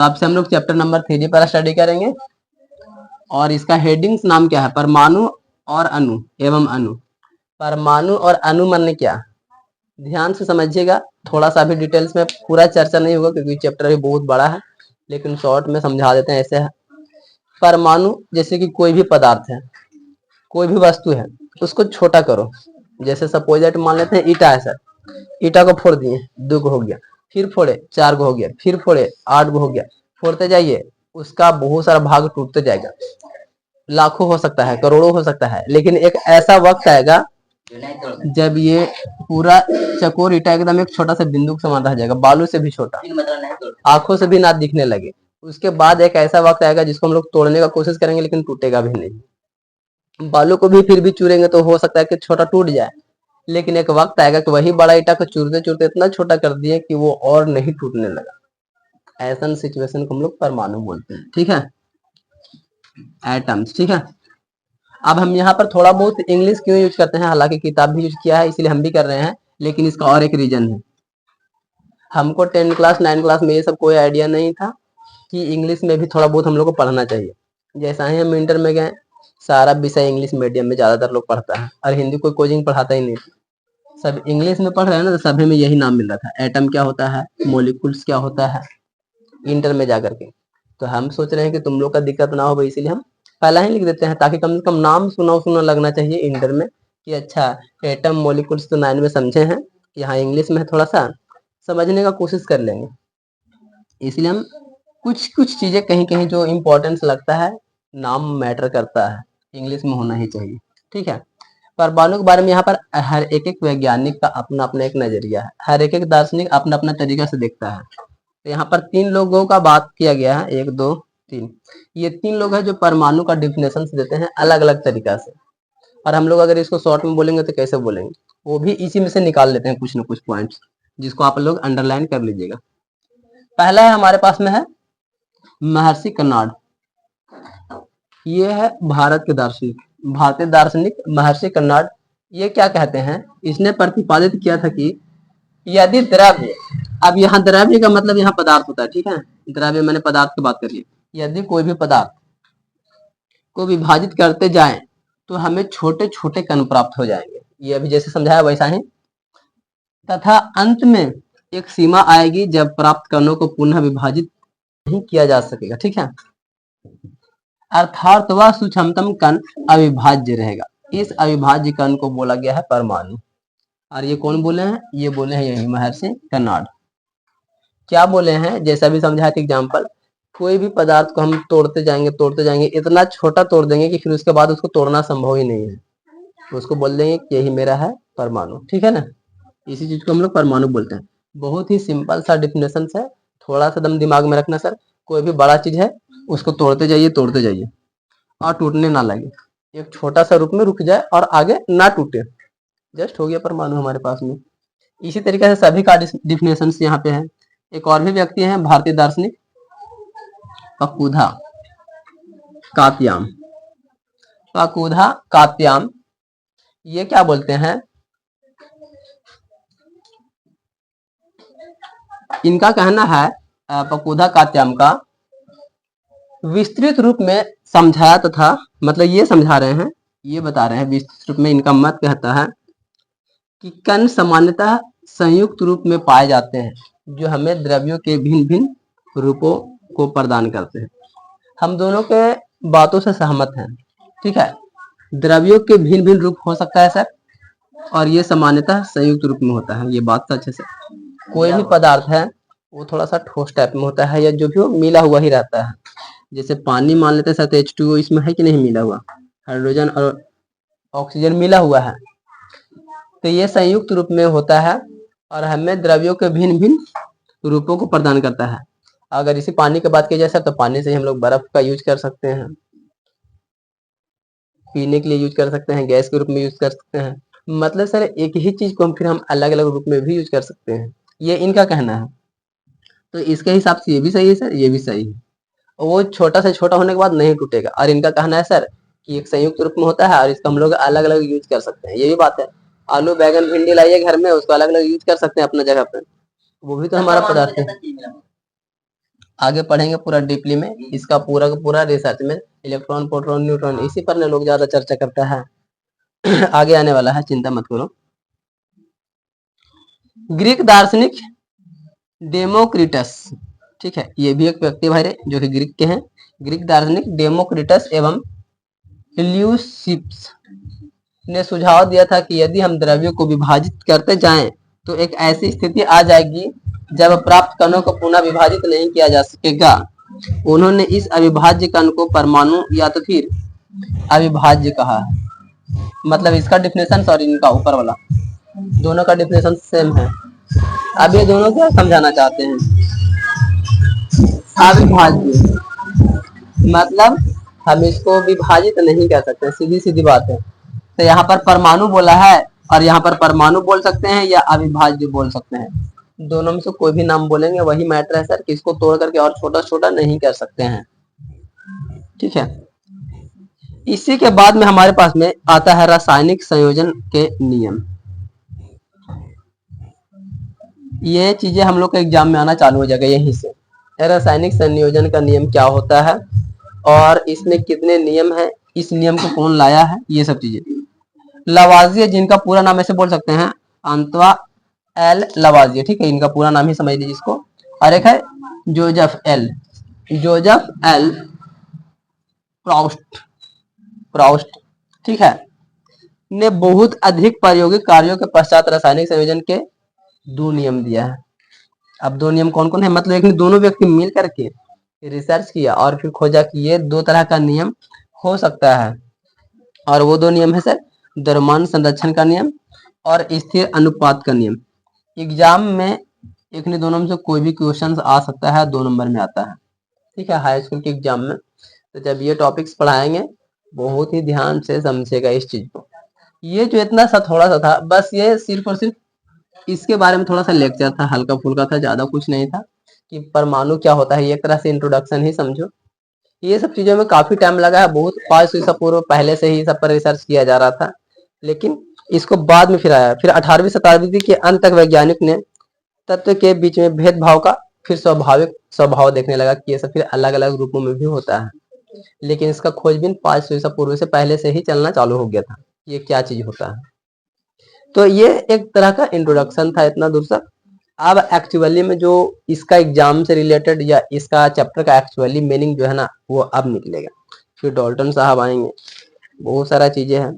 आपसे हम लोग चैप्टर नंबर 3 पर स्टडी करेंगे और इसका हेडिंग्स नाम क्या है, परमाणु और अणु एवं अणु। परमाणु और अणु माने क्या, ध्यान से समझिएगा, थोड़ा सा भी डिटेल्स में पूरा चर्चा नहीं होगा क्योंकि चैप्टर भी बहुत बड़ा है, लेकिन शॉर्ट में समझा देते हैं। ऐसे है, परमाणु जैसे कि कोई भी पदार्थ है, कोई भी वस्तु है, उसको छोटा करो। जैसे सपोज दैट मान लेते हैं ईटा है सर, ईटा को फोड़ दिए, 2 हो गया, फिर फोड़े 4 हो गया, फिर फोड़े 8 हो गया, फोड़ते जाइए, उसका बहुत सारा भाग टूटते जाएगा, लाखों हो सकता है, करोड़ों हो सकता है, लेकिन एक ऐसा वक्त आएगा जब ये पूरा चकोर ईटा एकदम एक छोटा सा बिंदु के समान रह जाएगा, बालू से भी छोटा, आंखों से भी ना दिखने लगे। उसके बाद एक ऐसा वक्त आएगा जिसको हम लोग तोड़ने का कोशिश करेंगे लेकिन टूटेगा भी नहीं। बालू को भी फिर भी चूरेंगे तो हो सकता है कि छोटा टूट जाए, लेकिन एक वक्त आएगा कि वही बड़ा ईटा को चूरते चूरते इतना छोटा कर दिए कि वो और नहीं टूटने लगा। ऐसा सिचुएशन को हम लोग परमाणु बोलते हैं, ठीक है, एटम्स, ठीक है। अब हम यहाँ पर थोड़ा बहुत इंग्लिश क्यों यूज करते हैं, हालांकि किताब भी यूज किया है इसलिए हम भी कर रहे हैं, लेकिन इसका और एक रीजन है। हमको 10 क्लास 9 क्लास में ये सब कोई आइडिया नहीं था कि इंग्लिश में भी थोड़ा बहुत हम लोग को पढ़ना चाहिए। जैसा ही हम इंटर में गए, सारा विषय इंग्लिश मीडियम में ज्यादातर लोग पढ़ता है और हिंदी कोई कोचिंग पढ़ाता ही नहीं, सब इंग्लिश में पढ़ रहे हैं ना, तो सभी में यही नाम मिल रहा था, एटम क्या होता है, मोलिकुल्स क्या होता है, इंटर में जाकर के। तो हम सोच रहे हैं कि तुम लोग का दिक्कत ना हो, इसीलिए हम पहला ही लिख देते हैं ताकि कम से कम नाम सुना सुना लगना चाहिए इंटर में कि अच्छा एटम मोलिकुल्स तो 9 में समझे हैं, यहाँ इंग्लिश में थोड़ा सा समझने का कोशिश कर लेंगे। इसलिए हम कुछ कुछ चीजें कहीं कहीं जो इम्पोर्टेंस लगता है, नाम मैटर करता है, इंग्लिश में होना ही चाहिए, ठीक है। परमाणु के बारे में यहाँ पर हर एक एक वैज्ञानिक का अपना अपना एक नजरिया है, हर एक एक दार्शनिक अपना अपना तरीका से देखता है। तो यहाँ पर 3 लोगों का बात किया गया है, 1 2 3, ये 3 लोग हैं जो परमाणु का डिफिनेशन देते हैं अलग अलग तरीका से। और हम लोग अगर इसको शॉर्ट में बोलेंगे तो कैसे बोलेंगे, वो भी इसी में से निकाल लेते हैं कुछ ना कुछ पॉइंट्स, जिसको आप लोग अंडरलाइन कर लीजिएगा। पहला है हमारे पास में है महर्षि कर्नाड, ये है भारत के दार्शनिक, भारतीय दार्शनिक महर्षि कर्नाड। ये क्या कहते हैं, इसने प्रतिपादित किया था कि यदि द्रव्य, अब यहाँ द्रव्य का मतलब यहाँ पदार्थ होता है, ठीक है, द्रव्य मैंने पदार्थ की बात करी, यदि कोई भी पदार्थ को विभाजित करते जाएं तो हमें छोटे छोटे कण प्राप्त हो जाएंगे, ये अभी जैसे समझाया वैसा ही, तथा अंत में एक सीमा आएगी जब प्राप्त कणों को पुनः विभाजित नहीं किया जा सकेगा, ठीक है, अर्थात वह सूक्ष्मतम कण अविभाज्य रहेगा। इस अविभाज्य कण को बोला गया है परमाणु। और ये कौन बोले हैं, ये बोले हैं यही महर्षि कर्नाड। क्या बोले हैं, जैसा भी समझाया था एग्जाम्पल, कोई भी पदार्थ को हम तोड़ते जाएंगे, इतना छोटा तोड़ देंगे कि फिर उसके बाद उसको तोड़ना संभव ही नहीं है, तो उसको बोल देंगे कि यही मेरा है परमाणु, ठीक है ना। इसी चीज को हम लोग परमाणु बोलते हैं। बहुत ही सिंपल सा डिफिनेशन है, थोड़ा सा दम दिमाग में रखना सर, कोई भी बड़ा चीज है उसको तोड़ते जाइए और टूटने ना लगे, एक छोटा सा रूप में रुक जाए और आगे ना टूटे, जस्ट हो गया परमाणु हमारे पास में। इसी तरीके से सभी का डिफिनेशन यहाँ पे है। एक और भी व्यक्ति है भारतीय दार्शनिक पकुधा कात्याम, पकुधा कात्याम, ये क्या बोलते हैं, इनका कहना है, पकुधा कात्याम का विस्तृत रूप में समझाया तथा, मतलब ये समझा रहे हैं, ये बता रहे हैं विस्तृत रूप में, इनका मत कहता है कि कण सामान्यतः संयुक्त रूप में पाए जाते हैं जो हमें द्रव्यों के भिन्न भिन्न रूपों को प्रदान करते हैं। हम दोनों के बातों से सहमत हैं, ठीक है, द्रव्यों के भिन्न भिन्न रूप हो सकता है सर, और ये सामान्यतः संयुक्त रूप में होता है, ये बात तो अच्छे से। कोई भी पदार्थ है वो थोड़ा सा ठोस टाइप में होता है या जो भी हो मिला हुआ ही रहता है, जैसे पानी मान लेते हैं साथ H2O, इसमें है कि नहीं मिला हुआ, हाइड्रोजन और ऑक्सीजन मिला हुआ है, तो ये संयुक्त रूप में होता है और हमें द्रव्यों के भिन्न भिन्न रूपों को प्रदान करता है। अगर इसी पानी की बात की जाए तो पानी से हम लोग बर्फ का यूज कर सकते हैं, पीने के लिए यूज कर सकते हैं, गैस के रूप में यूज कर सकते हैं, मतलब सर एक ही चीज को हम फिर हम अलग अलग रूप में भी यूज कर सकते हैं, ये इनका कहना है। तो इसके हिसाब से ये भी सही है सर, ये भी सही है, वो छोटा से छोटा होने के बाद नहीं टूटेगा। और इनका कहना है सर कि एक संयुक्त रूप में होता है और इसका हम लोग अलग अलग यूज कर सकते हैं, ये भी बात है। आलू बैगन भिंडी लाइए घर में, उसको अलग अलग यूज कर सकते हैं अपना जगह पे, वो भी तो हमारा पदार्थ है। आगे पढ़ेंगे पूरा डीपली में, इसका पूरा का पूरा रिसर्च में इलेक्ट्रॉन, प्रोटॉन, न्यूट्रॉन इसी पर लोग ज्यादा चर्चा करता है। आगे आने वाला है, चिंता मत करो। ग्रीक दार्शनिक डेमोक्रिटस, ठीक है, ये भी एक व्यक्ति भाई जो कि ग्रीक के हैं। ग्रीक दार्शनिक डेमोक्रिटस एवं इल्यूसिप्स ने सुझाव दिया था कि यदि हम द्रव्यों को विभाजित करते जाएं तो एक ऐसी स्थिति आ जाएगी जब प्राप्त कणों को पुनः विभाजित नहीं किया जा सकेगा। उन्होंने इस अविभाज्य कण को परमाणु या तो फिर अविभाज्य कहा। मतलब इसका डिफिनेशन, सॉरी इनका ऊपर वाला, दोनों का डिफिनेशन सेम है। अब ये दोनों क्या समझाना चाहते हैं? अविभाज्य मतलब हम इसको विभाजित नहीं कर सकते, सीधी सीधी बात है। तो यहाँ पर परमाणु बोला है और यहाँ पर परमाणु बोल सकते हैं या अविभाज्य बोल सकते हैं, दोनों में से कोई भी नाम बोलेंगे वही मैटर है सर, किसको तोड़ करके और छोटा छोटा नहीं कर सकते हैं, ठीक है। इसी के बाद में हमारे पास में आता है रासायनिक संयोजन के नियम। ये चीजें हम लोग के एग्जाम में आना चालू हो जाएगा यहीं से। रासायनिक संयोजन का नियम क्या होता है और इसमें कितने नियम हैं, इस नियम को कौन लाया है, ये सब चीजें। लवाजिए, जिनका पूरा नाम ऐसे बोल सकते हैं, अंतवा एल लवाजिए, ठीक है, इनका पूरा नाम ही समझ लीजिए इसको। और एक है जोसेफ एल प्राउस्ट, ठीक है, ने बहुत अधिक प्रायोगिक कार्यों के पश्चात रासायनिक संयोजन के 2 नियम दिया है। अब 2 नियम कौन कौन है, मतलब एक दोनों व्यक्ति मिल करके रिसर्च किया और फिर खोजा कि ये 2 तरह का नियम हो सकता है, और वो 2 नियम है सर, द्रव्यमान संरक्षण का नियम और स्थिर अनुपात का नियम। एग्जाम में एक ने दोनों में से कोई भी क्वेश्चन आ सकता है, 2 नंबर में आता है, ठीक है, हाई स्कूल के एग्जाम में। तो जब ये टॉपिक्स पढ़ाएंगे बहुत ही ध्यान से समझेगा इस चीज को। ये जो इतना सा थोड़ा सा था, बस ये सिर्फ और सिर्फ इसके बारे में थोड़ा सा लेक्चर था, हल्का फुल्का था, ज्यादा कुछ नहीं था कि परमाणु क्या होता है, एक तरह से इंट्रोडक्शन ही समझो। ये सब चीजों में काफी टाइम लगा है, बहुत 500 ईसा पूर्व पहले से ही सब पर रिसर्च किया जा रहा था, लेकिन इसको बाद में फिर आया। फिर 18वीं शताब्दी के अंत तक वैज्ञानिक ने तत्व के बीच में भेदभाव का फिर स्वाभाविक स्वभाव देखने लगा कि ये सब फिर अलग अलग रूपों में भी होता है, लेकिन इसका खोजबीन 500 ईसा पूर्व से पहले से ही चलना चालू हो गया था, ये क्या चीज होता है। तो ये एक तरह का इंट्रोडक्शन था इतना दूर तक। अब एक्चुअली में जो इसका एग्जाम से रिलेटेड या इसका चैप्टर का एक्चुअली मीनिंग जो है ना, वो अब निकलेगा। फिर डॉल्टन साहब आएंगे, बहुत सारा चीजें हैं।